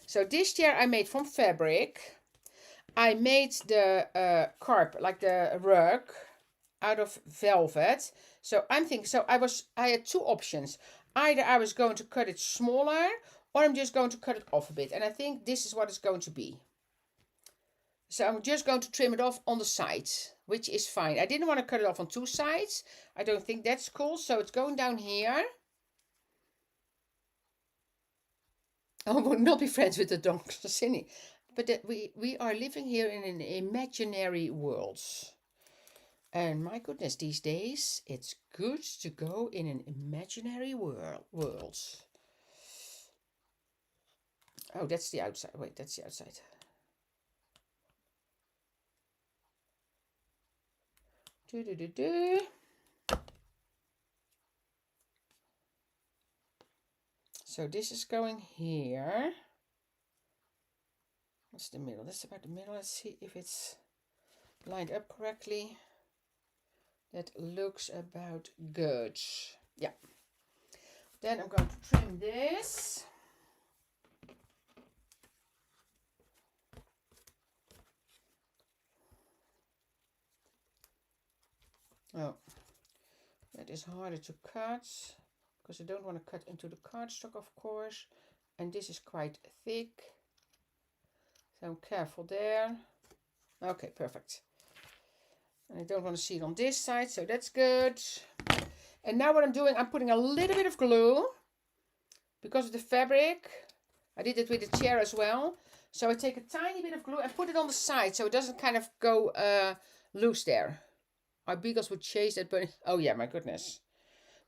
So this chair I made from fabric. I made the carpet, like the rug, out of velvet. So I'm thinking, so I had two options. either I was going to cut it smaller or I'm just going to cut it off a bit. And I think this is what it's going to be. So I'm just going to trim it off on the sides, which is fine. I didn't want to cut it off on two sides. I don't think that's cool. So it's going down here. I will not be friends with the dog, Cindy. But we are living here in an imaginary world. And my goodness, these days, it's good to go in an imaginary world. Oh, that's the outside. Wait, that's the outside. So this is going here. What's the middle? That's about the middle. Let's see if it's lined up correctly. That looks about good. Yeah. Then I'm going to trim this. Oh, that is harder to cut because I don't want to cut into the cardstock, of course. And this is quite thick. So I'm careful there. Okay, perfect. And I don't want to see it on this side, so that's good. And now what I'm doing, I'm putting a little bit of glue because of the fabric. I did it with the chair as well. So I take a tiny bit of glue and put it on the side so it doesn't kind of go loose there. Our beagles would chase that, but oh yeah, my goodness.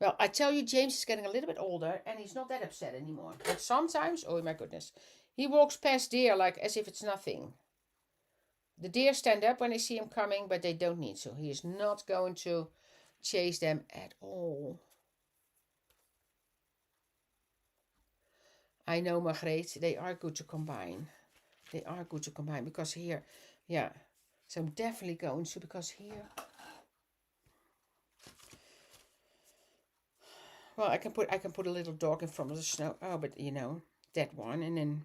Well, I tell you, James is getting a little bit older and he's not that upset anymore. But sometimes, oh my goodness, he walks past deer like as if it's nothing. The deer stand up when they see him coming, but they don't need to. He is not going to chase them at all. I know, Margreet, they are good to combine. They are good to combine because here, yeah. So I'm definitely going to, because here, well, I can put a little dog in front of the snow. Oh, but you know, that one, and then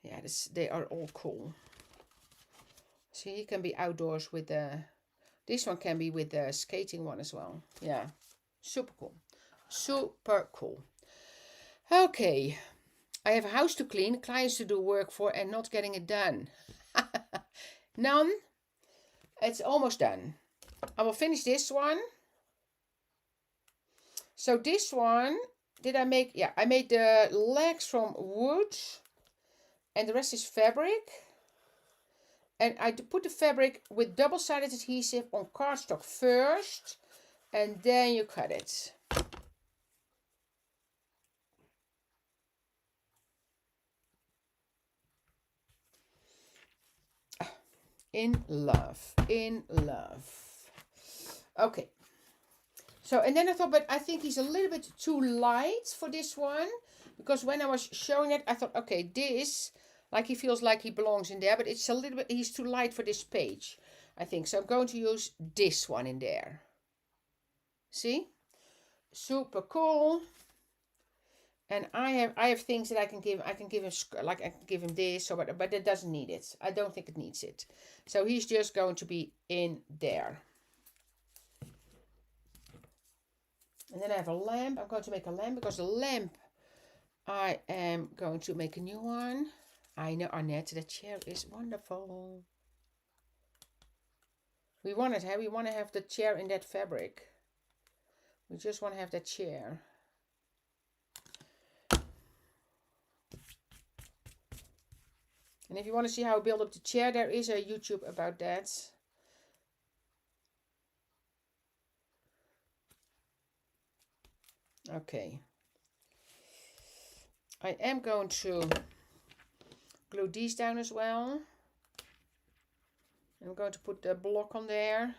yeah, they are all cool. See, he can be outdoors with the. This one can be with the skating one as well. Yeah, super cool, super cool. Okay, I have a house to clean, clients to do work for, and not getting it done. None. It's almost done. I will finish this one. So this one, did I make? Yeah, I made the legs from wood, and the rest is fabric. And I put the fabric with double-sided adhesive on cardstock first, and then you cut it. In love, in love. Okay. So, and then I thought, but I think he's a little bit too light for this one. Because when I was showing it, I thought, okay, this, like he feels like he belongs in there. But it's a little bit, he's too light for this page, I think. So I'm going to use this one in there. See? Super cool. And I have things that I can give. I can give him, like I can give him this, or but it doesn't need it. I don't think it needs it. So he's just going to be in there. And then I have a lamp. I'm going to make a lamp because the lamp, I am going to make a new one. I know, Annette, the chair is wonderful. We want it, we want to have the chair in that fabric. We just want to have that chair. And if you want to see how I build up the chair, there is a YouTube about that. Okay. I am going to glue these down as well. I'm going to put the block on there.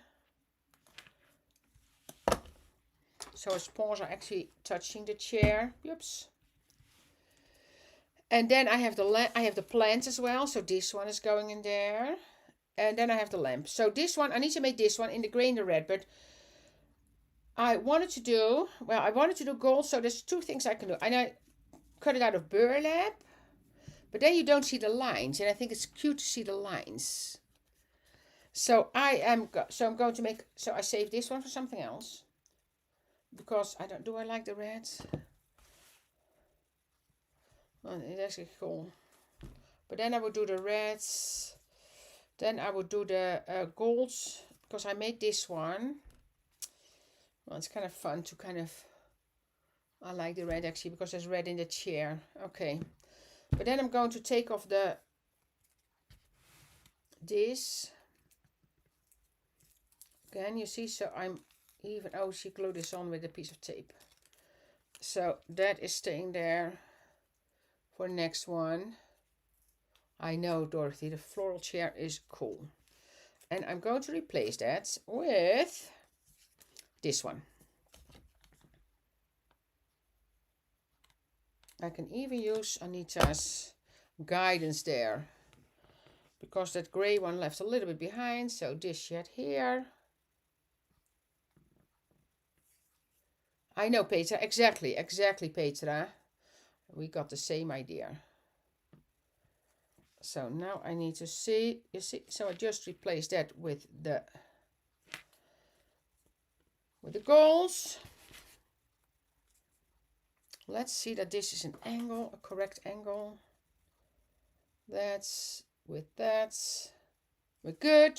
So his paws are actually touching the chair. Oops. And then I have the plants as well. So this one is going in there. And then I have the lamp. So this one, I need to make this one in the gray and the red. But I wanted to do gold. So there's two things I can do. And I cut it out of burlap. But then you don't see the lines. And I think it's cute to see the lines. So I'm going to make, so I saved this one for something else. Because I like the red? Well, it's actually cool. But then I would do the reds. Then I would do the golds, because I made this one. Well, it's kind of fun to kind of, I like the red actually, because there's red in the chair. Okay. But then I'm going to take off this. Again, you see, so I'm even, oh, she glued this on with a piece of tape. So that is staying there for next one. I know, Dorothy, the floral chair is cool. And I'm going to replace that with this one. I can even use Anita's guidance there, because that gray one left a little bit behind. So this shed here. I know, Petra, exactly, Petra. We got the same idea. So now I need to see, you see, so I just replaced that with the golds. Let's see that this is an angle, a correct angle. That's with that. We're good.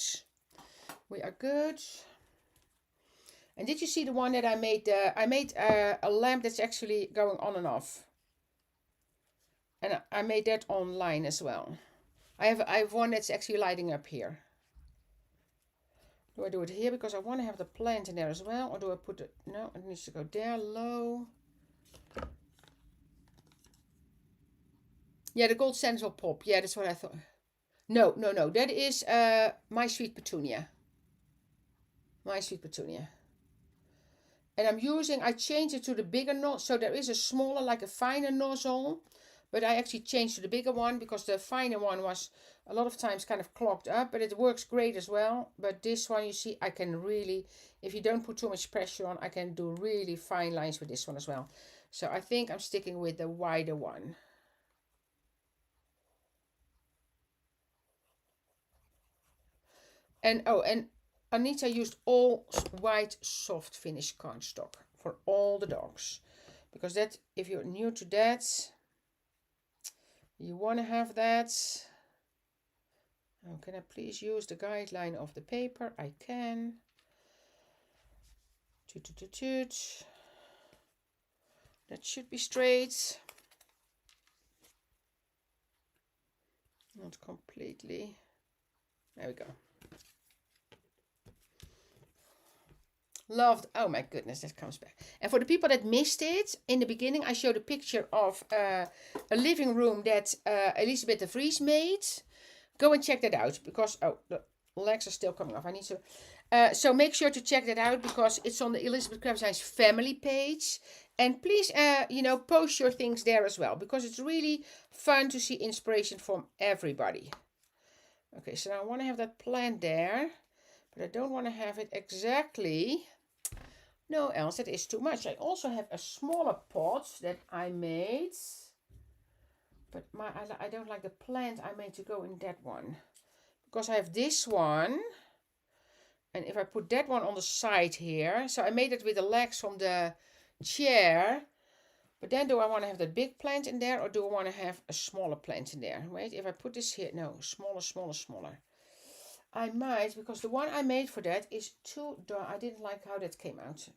We are good. And did you see the one that I made? I made a lamp that's actually going on and off. And I made that online as well. I have one that's actually lighting up here. Do I do it here because I want to have the plant in there as well? Or do I put it? No, it needs to go there, low. Yeah, the gold sands will pop. Yeah, that's what I thought. No. That is My Sweet Petunia. My Sweet Petunia. And I changed it to the bigger nozzle. So there is a smaller, like a finer nozzle. But I actually changed to the bigger one because the finer one was a lot of times kind of clogged up. But it works great as well. But this one, you see, I can really, if you don't put too much pressure on, I can do really fine lines with this one as well. So I think I'm sticking with the wider one. And oh, and Anita used all white soft finish cardstock for all the dogs. Because that, if you're new to that, you want to have that. Oh, can I please use the guideline of the paper? I can. Toot, toot, toot, toot. That should be straight. Not completely. There we go. Loved. Oh my goodness, that comes back. And for the people that missed it, in the beginning I showed a picture of a living room that Elizabeth de Vries made. Go and check that out because, oh, the legs are still coming off. I need to. So make sure to check that out because it's on the Elizabeth Ecraftdesigns family page. And please, post your things there as well because it's really fun to see inspiration from everybody. Okay, so now I want to have that plant there, but I don't want to have it exactly. No, else it is too much. I also have a smaller pot that I made, but I don't like the plant I made to go in that one. Because I have this one, and if I put that one on the side here, so I made it with the legs from the chair, but then do I want to have that big plant in there, or do I want to have a smaller plant in there? Wait, if I put this here, no, smaller. I might, because the one I made for that is too dark. I didn't like how that came out.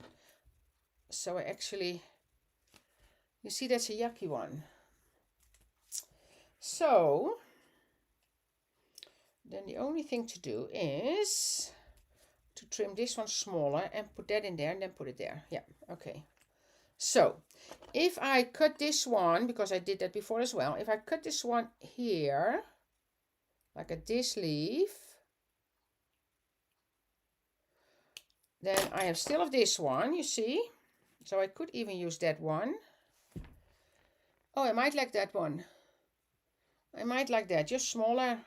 So I actually, you see that's a yucky one. So, then the only thing to do is to trim this one smaller and put that in there and then put it there. Yeah, okay. So, if I cut this one, because I did that before as well, if I cut this one here, like at this leaf, then I have still of this one, you see. So I could even use that one. Oh, I might like that one. I might like that, just smaller.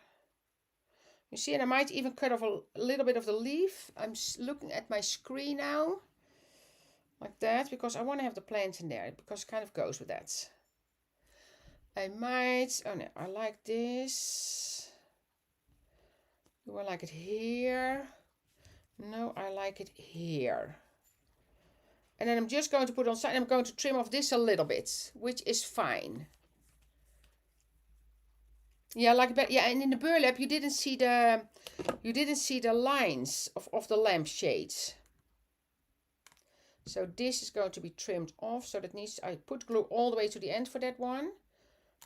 You see, and I might even cut off a little bit of the leaf. I'm looking at my screen now. Like that, because I want to have the plant in there, because it kind of goes with that. I might, oh no, I like this. Do I like it here? No, I like it here. And then I'm just going to put on side, I'm going to trim off this a little bit, which is fine. Yeah, like that. Yeah, and in the burlap you didn't see the lines of the lampshades. So this is going to be trimmed off. So that needs, I put glue all the way to the end for that one,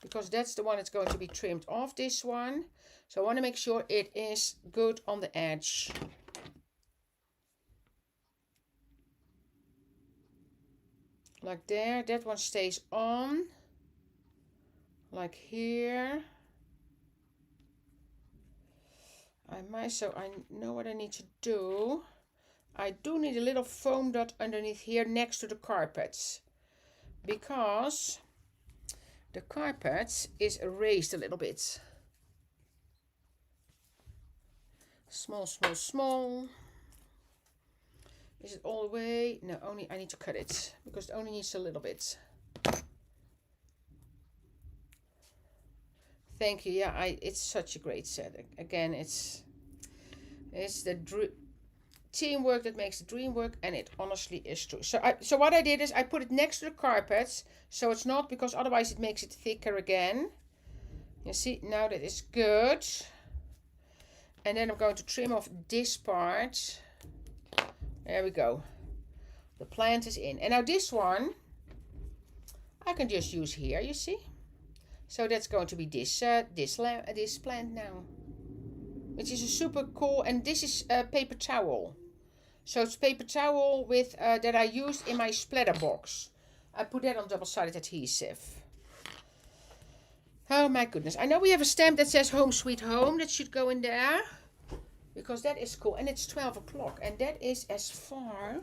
because that's the one that's going to be trimmed off, this one. So I want to make sure it is good on the edge. Like there, that one stays on. Like here. So I know what I need to do. I do need a little foam dot underneath here next to the carpets, because the carpet is raised a little bit. Small, small, small. Is it all the way? No, only I need to cut it because it only needs a little bit. Thank you. Yeah, it's such a great set. Again, it's the teamwork that makes the dream work, and it honestly is true. So what I did is I put it next to the carpets, so it's not, because otherwise it makes it thicker again. You see, now that is good. And then I'm going to trim off this part. There we go. The plant is in. And now this one I can just use here, you see. So that's going to be this plant now, which is a super cool. And this is paper towel. So it's paper towel with that I used in my splatter box. I put that on double-sided adhesive. Oh my goodness. I know we have a stamp that says Home Sweet Home. That should go in there, because that is cool. And it's 12 o'clock. And that is as far.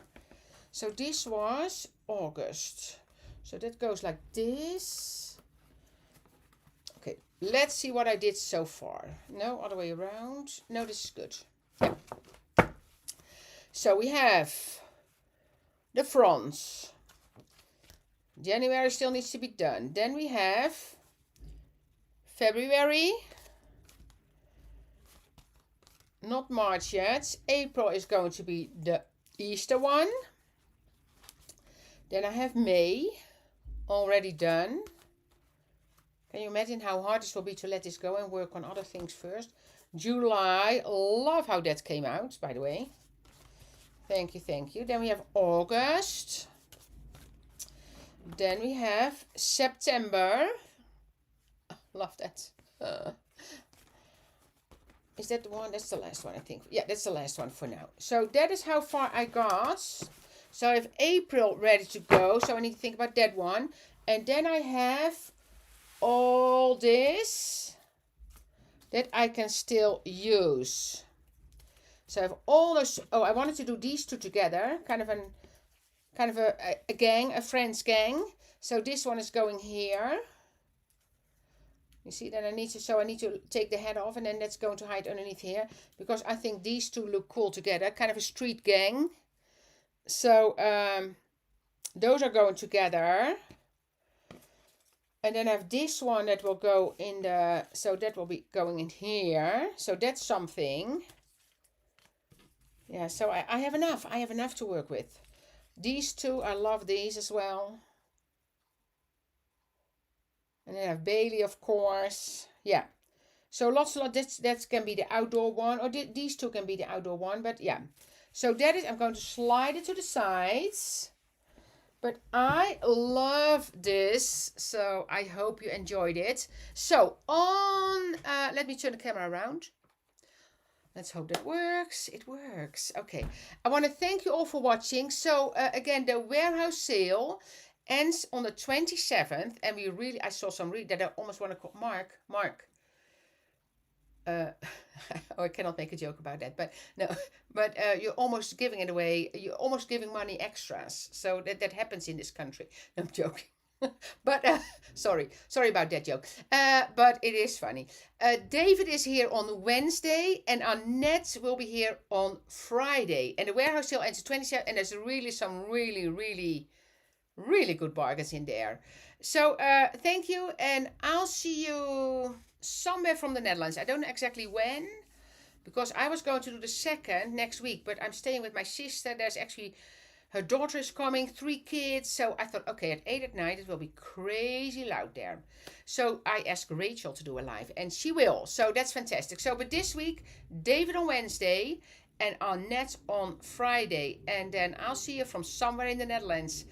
So this was August. So that goes like this. Okay. Let's see what I did so far. No, other way around. No, this is good. Yeah. So we have the fronts. January still needs to be done. Then we have February. Not March yet. April is going to be the Easter one. Then I have May already done. Can you imagine how hard this will be to let this go and work on other things first? July. Love how that came out, by the way. Thank you, thank you. Then we have August. Then we have September. Love that. Is that the one? That's the last one, I think. Yeah, that's the last one for now. So that is how far I got. So I have April ready to go. So I need to think about that one. And then I have all this that I can still use. So I have all those. Oh, I wanted to do these two together. Kind of a gang, a friends gang. So this one is going here. You see, then I need to take the head off, and then that's going to hide underneath here, because I think these two look cool together, kind of a street gang. So those are going together. And then I have this one that will go in so that will be going in here. So that's something. Yeah, so I have enough. I have enough to work with. These two, I love these as well. And then I have Bailey, of course. Yeah. So lots. That can be the outdoor one. Or these two can be the outdoor one. But yeah. So that is, I'm going to slide it to the sides. But I love this. So I hope you enjoyed it. So let me turn the camera around. Let's hope that works. It works. Okay. I want to thank you all for watching. So again, the warehouse sale ends on the 27th, and I saw some that I almost want to call Mark. Oh, I cannot make a joke about that, but no, but you're almost giving it away. You're almost giving money extras. So that happens in this country. No, I'm joking. But sorry about that joke. But it is funny. David is here on Wednesday, and Annette will be here on Friday. And the warehouse sale ends at 27th, and there's really some really good bargains in there. So thank you, and I'll see you somewhere from the Netherlands. I don't know exactly when, because I was going to do the second next week, but I'm staying with my sister. There's actually Her daughter is coming, 3 kids. So I thought, okay, at 8 at night, it will be crazy loud there. So I asked Rachel to do a live, and she will. So that's fantastic. So, but this week, David on Wednesday and Annette on Friday. And then I'll see you from somewhere in the Netherlands